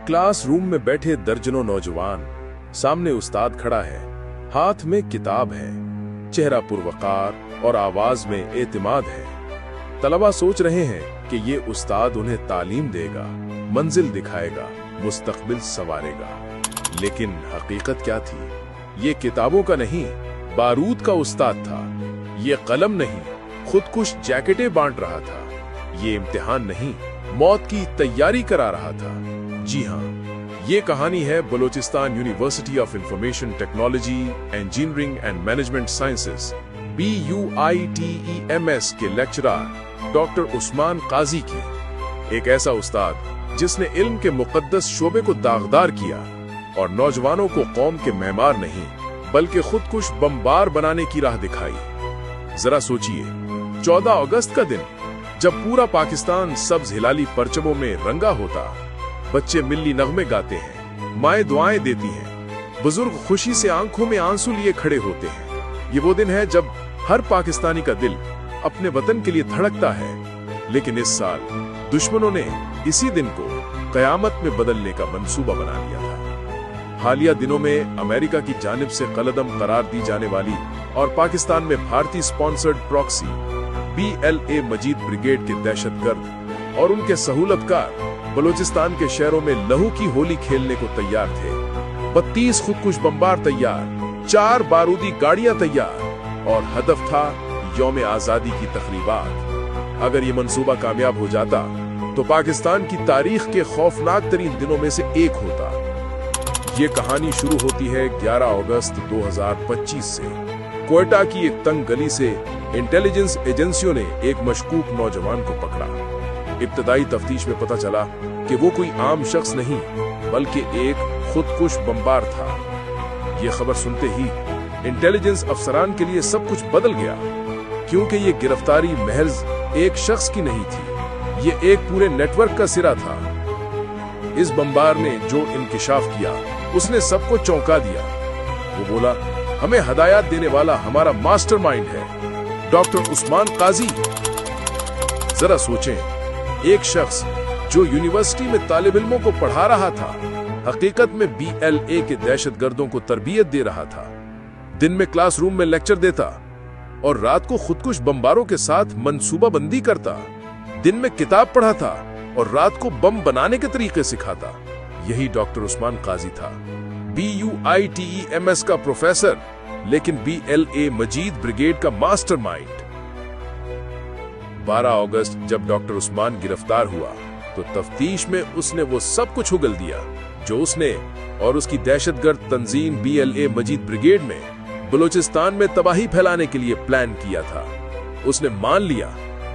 Class room में बैठे दर्जनों नौजवान, सामने उस्ताद खड़ा है, हाथ में किताब है, चेहरा पुरवकार और आवाज में एतमाद है। तलबा सोच रहे हैं कि ये उस्ताद उन्हें तालीम देगा, मंजिल दिखाएगा, मुस्तकबिल संवारेगा। लेकिन हकीकत क्या थी? ये किताबों का नहीं, बारूद का उस्ताद था। ये कलम नहीं, खुदकुश जैकेटें बांट रहा था। ये इम्तिहान नहीं, मौत की तैयारी करा रहा था। जी हाँ, ये कहानी है Balochistan university of information technology, engineering and management sciences BUITEMS के लेक्चरर डॉक्टर उस्मान काजी की। एक ऐसा उस्ताद जिसने इल्म के मुकद्दस शोबे को दागदार किया और नौजवानों को कौम के मेहमान नहीं बल्कि खुदकुश बमबार बनाने की राह दिखाई। जरा सोचिए, 14 अगस्त का दिन, जब पूरा पाकिस्तान सब्ज हिलाली परचमों में रंगा होता, बच्चे मिल्ली नगमे गाते हैं, माएं दुआएं देती हैं, बुजुर्ग खुशी से आंखों में आंसू लिए खड़े होते हैं। ये वो दिन है जब हर पाकिस्तानी का दिल अपने वतन के लिए धड़कता है। लेकिन इस साल दुश्मनों ने इसी दिन को कयामत में बदलने का मंसूबा बना लिया था। हालिया दिनों में अमेरिका की जानिब से कलदम करार दी जाने वाली और पाकिस्तान में भारतीय स्पॉन्सर्ड प्रॉक्सी BLA मजीद ब्रिगेड के दहशतगर्द और उनके सहूलतकार बलूचिस्तान के शहरों में लहू की होली खेलने को तैयार थे। 32 खुदकुश बमबार तैयार, 4 बारूदी गाड़ियां तैयार और हदफ था यौम आजादी की तकरीबात। अगर ये मंसूबा कामयाब हो जाता तो पाकिस्तान की तारीख के खौफनाक तरीन दिनों में से एक होता। ये कहानी शुरू होती है 11 अगस्त 2025 से। कोयटा की एक तंग गली से इंटेलिजेंस एजेंसियों ने एक मशकूक नौजवान को पकड़ा। इब्तदाई तफ्तीश में पता चला कि वो कोई आम शख्स नहीं बल्कि एक खुदकुश बमबार था। ये खबर सुनते ही इंटेलिजेंस अफसरान के लिए सब कुछ बदल गया, क्योंकि ये गिरफ्तारी महज एक शख्स की नहीं थी, ये एक पूरे नेटवर्क का सिरा था। इस बमबार ने जो इंकिशाफ किया उसने सबको चौंका दिया। वो बोला, हमें हदायत देने वाला हमारा मास्टरमाइंड है, डॉक्टर उस्मान काजी। जरा सोचें, एक शख्स जो यूनिवर्सिटी में तालिब इल्मों को पढ़ा रहा था, हकीकत में BLA के दहशतगर्दों को तरबियत दे रहा था। दिन में क्लासरूम में लेक्चर देता और रात को खुदकुश बमबारों के साथ मंसूबा बंदी करता। दिन में किताब पढ़ाता और रात को बम बनाने के तरीके सिखाता। यही डॉक्टर उस्मान काजी था, BUITEMS का प्रोफेसर, लेकिन BLA मजीद ब्रिगेड का मास्टरमाइंड। 12 अगस्त जब डॉक्टर उस्मान गिरफ्तार हुआ तो तफ्तीश में उसने वो सब कुछ उगल दिया जो उसने और उसकी दहशतगर्द तंजीम BLA मजीद ब्रिगेड में बलूचिस्तान में तबाही फैलाने के लिए प्लान किया था। उसने मान लिया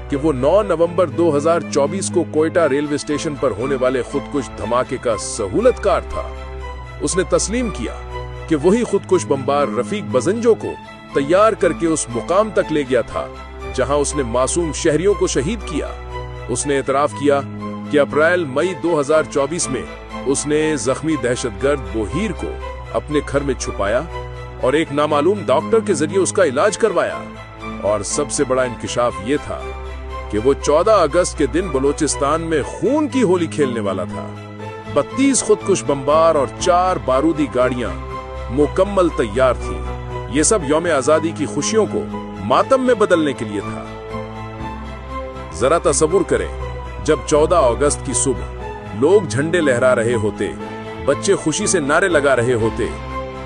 कि वो 9 नवंबर 2024 को कोयटा रेलवे स्टेशन पर होने वाले खुदकुश धमाके का सहूलतकार था। उसने तस्लीम किया कि वही खुदकुश बमबार रफीक बजंजो को तैयार करके उस मुकाम तक ले गया था जहां उसने मासूम शहरियों को शहीद किया। उसने एतराफ किया कि अप्रैल-मई 2024 में उसने जख्मी दहशतगर्द बोहीर को अपने घर में छुपाया और एक नामालूम डॉक्टर के जरिए उसका इलाज करवाया। और सबसे बड़ा इंकिशाफ ये था कि वो 14 अगस्त के दिन बलूचिस्तान में खून की होली खेलने वाला था। 32 खुदकुश बमबार और 4 बारूदी गाड़ियां मुकम्मल तैयार थी। ये सब यौम आजादी की खुशियों को मातम में बदलने के लिए था। जरा तसव्वुर करें, जब 14 अगस्त की सुबह लोग झंडे लहरा रहे होते, बच्चे खुशी से नारे लगा रहे होते,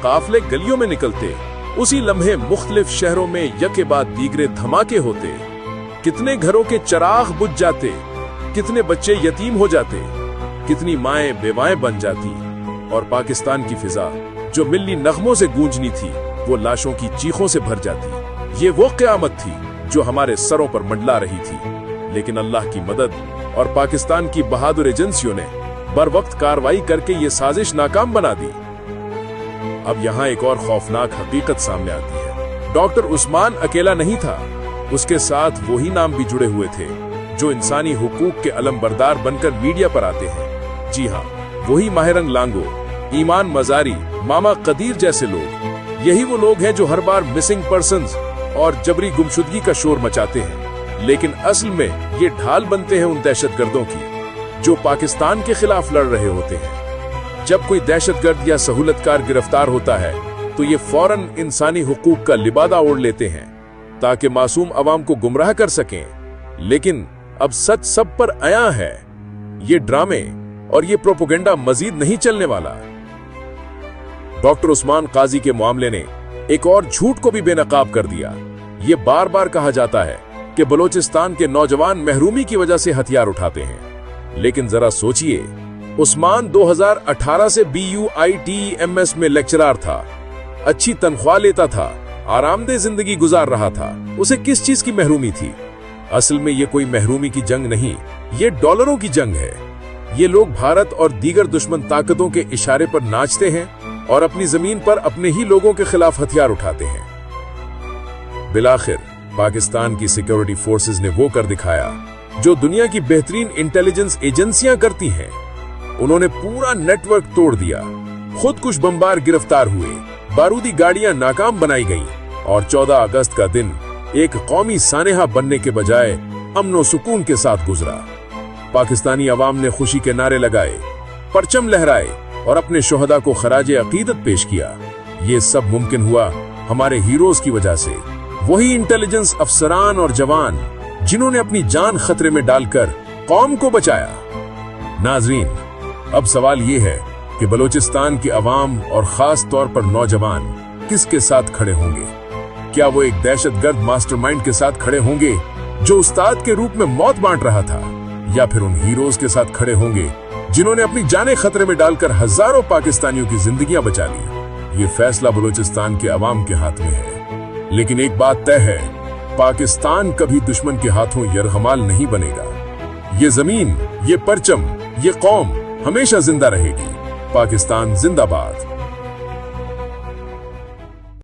काफले गलियों में निकलते, उसी लम्हे मुख्तलिफ शहरों में यके बाद दीगरे धमाके होते। कितने घरों के चिराग बुझ जाते, कितने बच्चे यतीम हो जाते, कितनी माएं बेवाएं बन जाती और पाकिस्तान की फिजा जो मिल्ली नगमों से गूंजनी थी वो लाशों की चीखों से भर जाती। ये वो क़यामत थी जो हमारे सरों पर मंडला रही थी। लेकिन अल्लाह की मदद और पाकिस्तान की बहादुर एजेंसियों ने बर वक्त कार्रवाई करके ये साजिश नाकाम बना दी। अब यहाँ एक और खौफनाक हकीकत सामने आती है। डॉक्टर उस्मान अकेला नहीं था, उसके साथ वही नाम भी जुड़े हुए थे जो इंसानी हुकूक के अलमबरदार बनकर मीडिया पर आते हैं। जी हाँ, वही माहिरंग लांगो, ईमान मजारी, मामा कदीर जैसे लोग। यही वो लोग हैं जो हर बार मिसिंग पर्सन्स और जबरी गुमशुदगी का शोर मचाते हैं, लेकिन असल में ये ढाल बनते हैं उन दहशतगर्दों की जो पाकिस्तान के खिलाफ लड़ रहे होते हैं। जब कोई दहशतगर्द या सहूलतकार गिरफ्तार होता है तो ये फौरन इंसानी हुकूक का लिबादा ओढ़ लेते हैं ताकि मासूम अवाम को गुमराह कर सकें। लेकिन अब सच सब पर आया है। ये ड्रामे और ये प्रोपेगेंडा मजीद नहीं चलने वाला। डॉक्टर उस्मान काजी के मामले ने एक और झूठ को भी बेनकाब कर दिया। ये बार बार कहा जाता है कि बलोचिस्तान के नौजवान महरूमी की वजह से हथियार उठाते हैं, लेकिन जरा सोचिए, उस्मान 2018 से BUITEMS में लेक्चरर था, अच्छी तनख्वाह लेता था, आरामदेह जिंदगी गुजार रहा था। उसे किस चीज की महरूमी थी? असल में ये कोई महरूमी की जंग नहीं, ये डॉलरों की जंग है। ये लोग भारत और दीगर दुश्मन ताकतों के इशारे पर नाचते हैं और अपनी जमीन पर अपने ही लोगों के खिलाफ हथियार उठाते हैं। बिलाखिर पाकिस्तान की सिक्योरिटी फोर्सेस ने वो कर दिखाया जो दुनिया की बेहतरीन इंटेलिजेंस एजेंसियां करती हैं। उन्होंने पूरा नेटवर्क तोड़ दिया। खुदकुश बमबार गिरफ्तार हुए, बारूदी गाड़ियां नाकाम बनाई गईं और 14 अगस्त का दिन एक कौमी सानेहा बनने के बजाय अमन और सुकून के साथ गुजरा। पाकिस्तानी अवाम ने खुशी के नारे लगाए, परचम लहराए और अपने शोहदा को खराजे अकीदत पेश किया। ये सब मुमकिन हुआ हमारे हीरोज की वजह से, वही इंटेलिजेंस अफसरान और जवान जिन्होंने अपनी जान खतरे में डालकर कौम को बचाया। नाजरीन, अब सवाल ये है कि बलोचिस्तान की अवाम और खास तौर पर नौजवान किसके साथ खड़े होंगे? क्या वो एक दहशतगर्द मास्टरमाइंड के साथ खड़े होंगे जो उस्ताद के रूप में मौत बांट रहा था, या फिर उन हीरोज के साथ खड़े होंगे जिन्होंने अपनी जानें खतरे में डालकर हजारों पाकिस्तानियों की जिंदगियां बचा ली? ये फैसला बलोचिस्तान के अवाम के हाथ में है। लेकिन एक बात तय है, पाकिस्तान कभी दुश्मन के हाथों यरगमाल नहीं बनेगा। ये जमीन, ये परचम, ये कौम हमेशा जिंदा रहेगी। पाकिस्तान जिंदाबाद।